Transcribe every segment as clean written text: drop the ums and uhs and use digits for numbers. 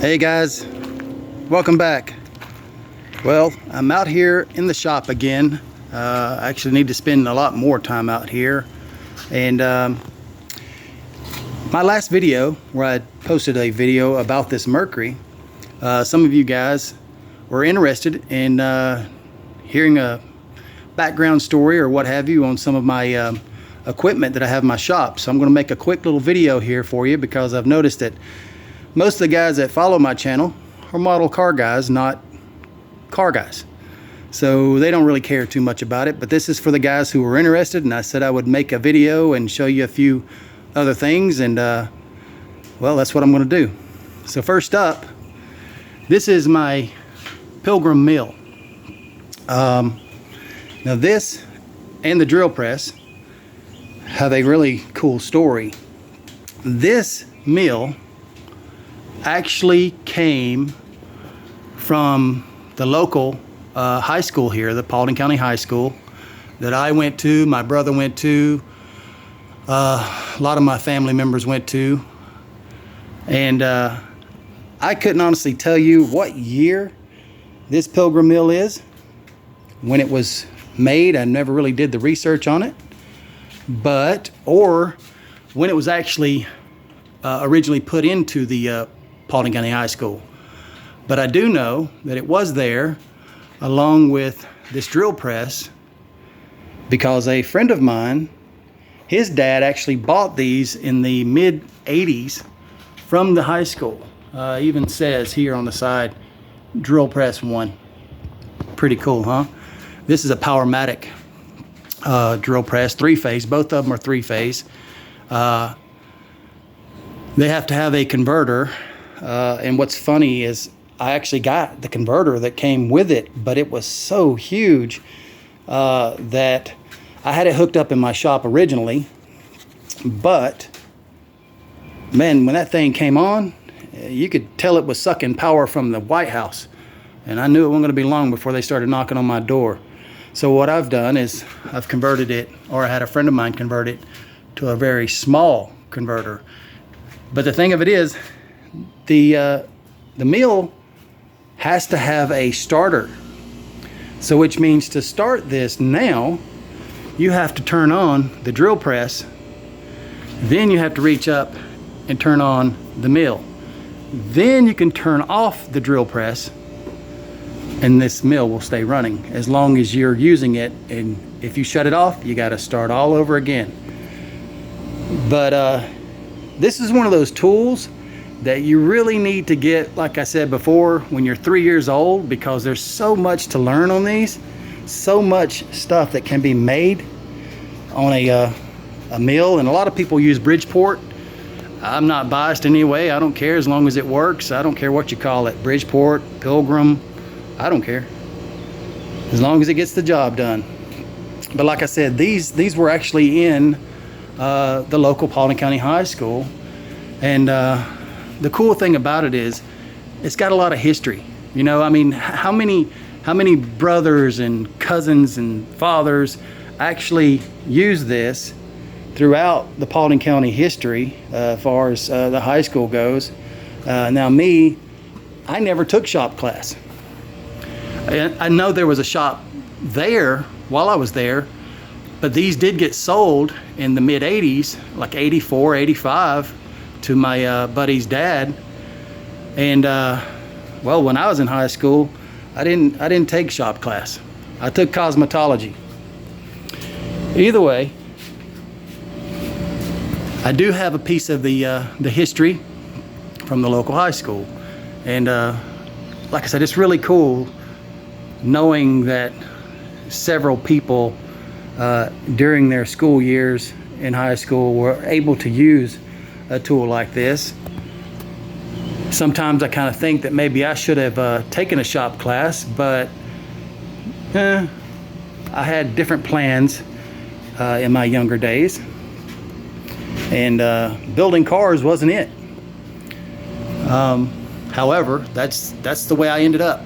Hey guys, welcome back. Well, I'm out here in the shop again. I actually need to spend a lot more time out here. And my last video where I posted a video about this Mercury, some of you guys were interested in hearing a background story or what have you on some of my equipment that I have in my shop. So I'm going to make a quick little video here for you because I've noticed that most of the guys that follow my channel are model car guys, not car guys. So they don't really care too much about it, but this is for the guys who were interested, and I said I would make a video and show you a few other things, and well, that's what I'm going to do. So first up, this is my Pilgrim mill. Now this and the drill press have a really cool story. This mill actually came from the local high school here, the Paulding County High School, that I went to, my brother went to, a lot of my family members went to, and I couldn't honestly tell you what year this Pilgrim mill is, when it was made. I never really did the research on it, or when it was actually originally put into the Paulding County High School. But I do know that it was there along with this drill press because a friend of mine, his dad actually bought these in the mid 80s from the high school. Even says here on the side, drill press 1. Pretty cool, huh? This is a Powermatic drill press, 3-phase. Both of them are 3-phase. They have to have a converter. And what's funny is I actually got the converter that came with it, but it was so huge that I had it hooked up in my shop originally. But man, when that thing came on, you could tell it was sucking power from the White House. And I knew it wasn't going to be long before they started knocking on my door. So what I've done is I've converted it, or I had a friend of mine convert it to a very small converter. But the thing of it is, the mill has to have a starter. So which means to start this now, you have to turn on the drill press, then you have to reach up and turn on the mill. Then you can turn off the drill press and this mill will stay running as long as you're using it. And if you shut it off, you got to start all over again. But this is one of those tools that you really need to get, like I said before, when you're 3 years old, because there's so much to learn on these, so much stuff that can be made on a mill. And a lot of people use Bridgeport. I'm not biased in any way. I don't care as long as it works. I don't care what you call it, Bridgeport, Pilgrim, I don't care, as long as it gets the job done. But like I said, these were actually in the local Paulding County High School, and the cool thing about it is it's got a lot of history. You know, I mean, how many brothers and cousins and fathers actually use this throughout the Paulding County history as far as the high school goes. Now me, I never took shop class. I know there was a shop there while I was there, but these did get sold in the mid 80s, like 84, 85, to my buddy's dad. And well, when I was in high school, I didn't take shop class. I took cosmetology. Either way, I do have a piece of the history from the local high school. And like I said, it's really cool knowing that several people during their school years in high school were able to use a tool like this. Sometimes I kind of think that maybe I should have taken a shop class, but I had different plans in my younger days, and building cars wasn't it. However, that's the way I ended up.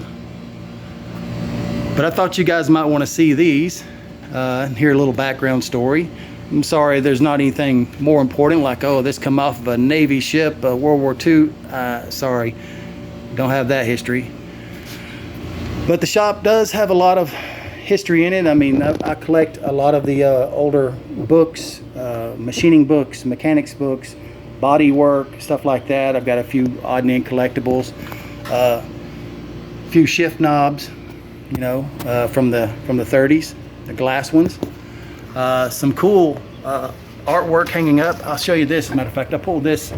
But I thought you guys might want to see these and hear a little background story. I'm sorry there's not anything more important like, oh, this come off of a Navy ship, World War II. Sorry. don't have that history. But the shop does have a lot of history in it. I mean, I collect a lot of the older books, machining books, mechanics books, body work, stuff like that. I've got a few odd and end collectibles, a few shift knobs, you know, from the 30s, the glass ones. Some cool artwork hanging up. I'll show you this. As a matter of fact, I pulled this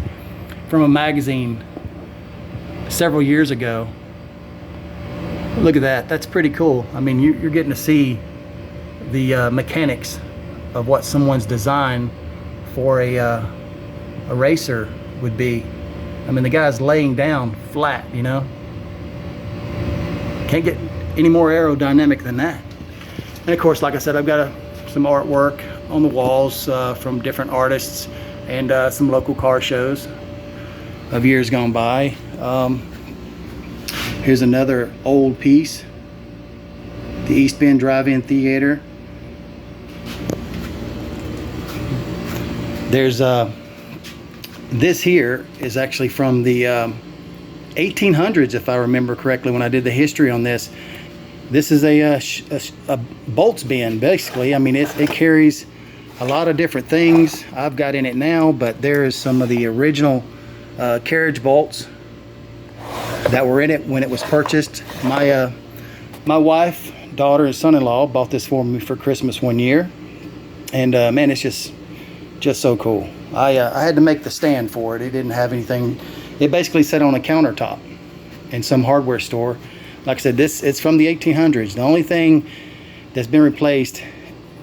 from a magazine several years ago. Look at that. That's pretty cool. I mean, you're getting to see the mechanics of what someone's design for a racer would be. I mean, the guy's laying down flat, you know. Can't get any more aerodynamic than that. And of course, like I said, I've got some artwork on the walls from different artists and some local car shows of years gone by. Here's another old piece, the East Bend Drive-In Theater. There's this here is actually from the 1800s, if I remember correctly, when I did the history on this. This is a bolts bin, basically. I mean, it carries a lot of different things I've got in it now, but there is some of the original carriage bolts that were in it when it was purchased. My wife, daughter, and son-in-law bought this for me for Christmas one year, and man, it's just so cool. I had to make the stand for it. It didn't have anything. It basically sat on a countertop in some hardware store. Like I said, it's from the 1800s. The only thing that's been replaced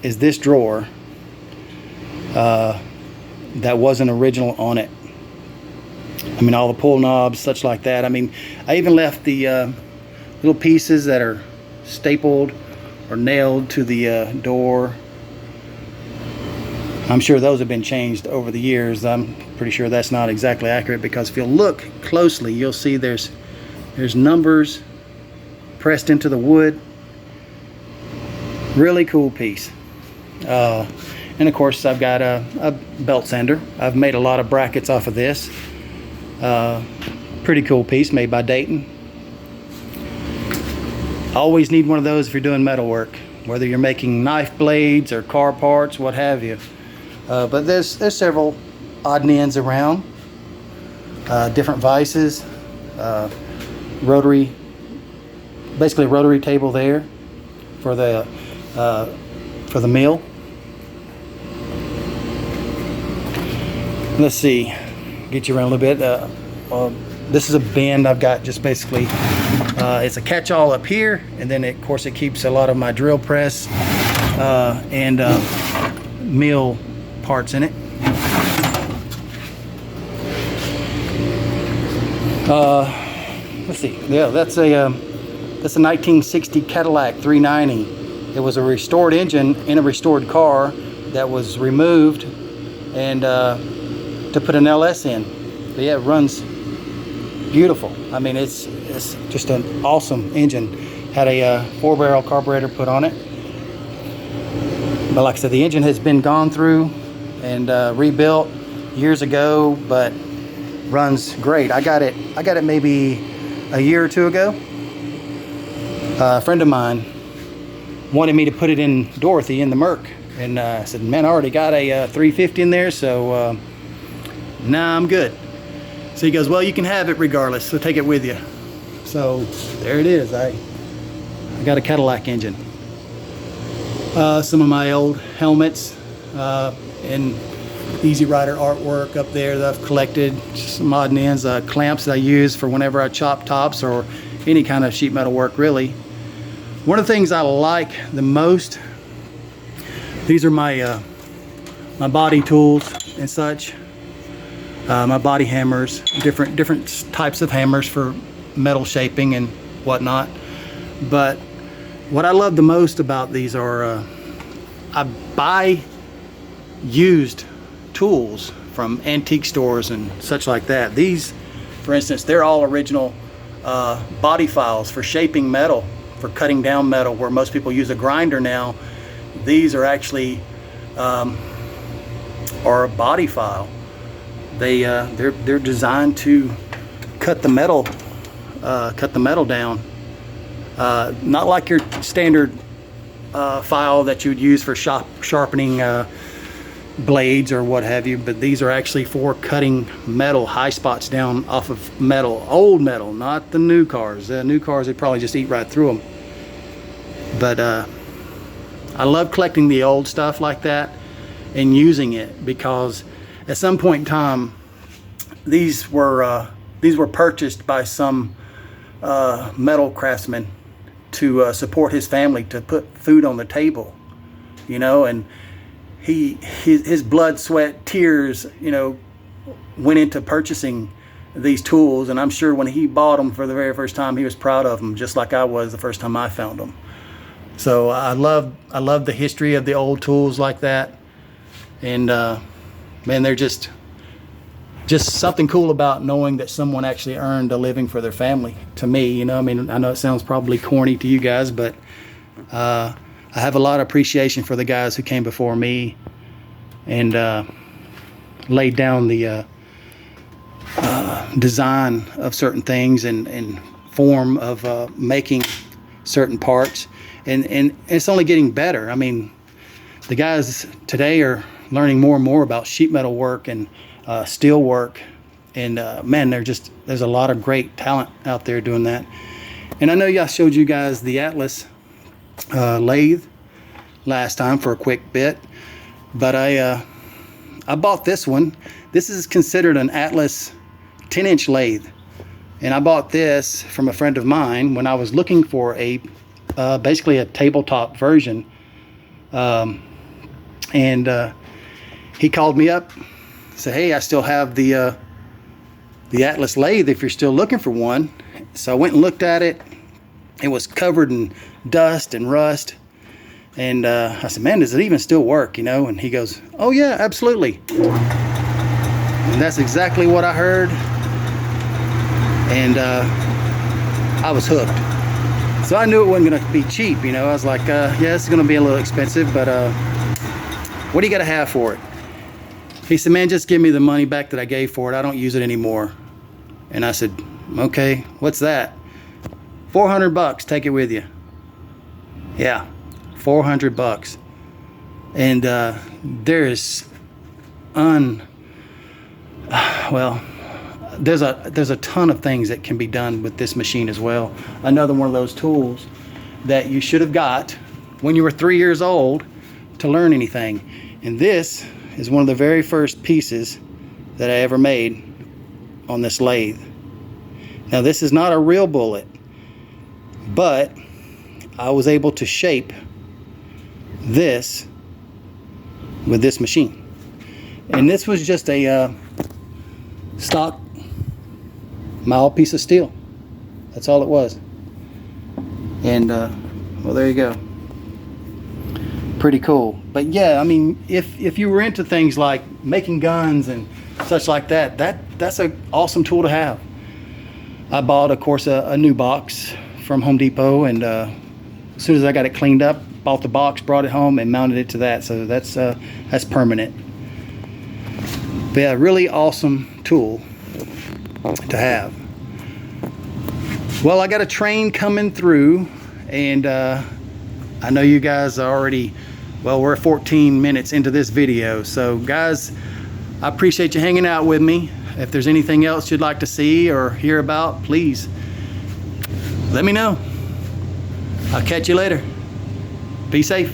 is this drawer that wasn't original on it. I mean, all the pull knobs, such like that. I mean, I even left the little pieces that are stapled or nailed to the door. I'm sure those have been changed over the years. I'm pretty sure that's not exactly accurate, because if you look closely, you'll see there's numbers pressed into the wood. Really cool piece. And of course, I've got a belt sander. I've made a lot of brackets off of this. Pretty cool piece made by Dayton. Always need one of those if you're doing metal work, whether you're making knife blades or car parts, what have you. But there's several odd and ends around, different vices, rotary, basically a rotary table there for the mill. Let's see, get you around a little bit. This is a bin I've got, just basically it's a catch-all up here, and then of course it keeps a lot of my drill press and mill parts in it. Let's see, yeah, that's a 1960 Cadillac 390. It was a restored engine in a restored car that was removed and to put an LS in. But yeah, it runs beautiful. I mean, it's just an awesome engine. Had a 4-barrel carburetor put on it. But like I said, the engine has been gone through and rebuilt years ago, but runs great. I got it maybe a year or two ago. A friend of mine wanted me to put it in Dorothy in the Merc, and I said, man, I already got a 350 in there, so nah, I'm good. So he goes, well, you can have it regardless, so take it with you. So there it is. I got a Cadillac engine. Some of my old helmets and Easy Rider artwork up there that I've collected, some odd and ends, clamps that I use for whenever I chop tops or any kind of sheet metal work, really. One of the things I like the most, these are my my body tools and such. My body hammers, different types of hammers for metal shaping and whatnot. But what I love the most about these are I buy used tools from antique stores and such like that. These, for instance, they're all original body files for shaping metal, for cutting down metal, where most people use a grinder now. These are actually are a body file. They're designed to cut the metal cut the metal down. Not like your standard file that you would use for sharpening blades or what have you, but these are actually for cutting metal, high spots down off of metal, old metal, not the new cars. New cars, they'd probably just eat right through them. But I love collecting the old stuff like that and using it, because at some point in time, these were purchased by some metal craftsman to support his family, to put food on the table, you know, and his blood, sweat, tears, you know, went into purchasing these tools. And I'm sure when he bought them for the very first time, he was proud of them, just like I was the first time I found them. So I love the history of the old tools like that. And man, they're just something cool about knowing that someone actually earned a living for their family. To me, you know, I mean, I know it sounds probably corny to you guys, but I have a lot of appreciation for the guys who came before me and laid down the design of certain things and form of making certain parts. And it's only getting better. I mean, the guys today are learning more and more about sheet metal work and steel work. And man, there's a lot of great talent out there doing that. And I know I showed you guys the Atlas lathe last time for a quick bit, but I bought this one. This is considered an Atlas 10-inch lathe, and I bought this from a friend of mine when I was looking for a basically a tabletop version, and he called me up, said, hey, I still have the Atlas lathe if you're still looking for one. So I went and looked at it. It was covered in dust and rust. And I said, man, does it even still work, you know? And he goes, oh yeah, absolutely. And that's exactly what I heard. And I was hooked. So I knew it wasn't gonna be cheap, you know? I was like, yeah, it's gonna be a little expensive, but what do you gotta have for it? He said, man, just give me the money back that I gave for it. I don't use it anymore. And I said, okay, what's that? $400, take it with you. Yeah, $400. And there is there's a ton of things that can be done with this machine as well. Another one of those tools that you should have got when you were 3 years old to learn anything. And this is one of the very first pieces that I ever made on this lathe. Now this is not a real bullet, but I was able to shape this with this machine. And this was just a stock mild piece of steel. That's all it was. And well, there you go. Pretty cool. But yeah, I mean, if you were into things like making guns and such like that, that's an awesome tool to have. I bought, of course, a new box from Home Depot, and as soon as I got it cleaned up, bought the box, brought it home, and mounted it to that. So that's permanent. But yeah, really awesome tool to have. Well, I got a train coming through, and I know you guys are already, well, we're 14 minutes into this video. So guys, I appreciate you hanging out with me. If there's anything else you'd like to see or hear about, please let me know. I'll catch you later. Be safe.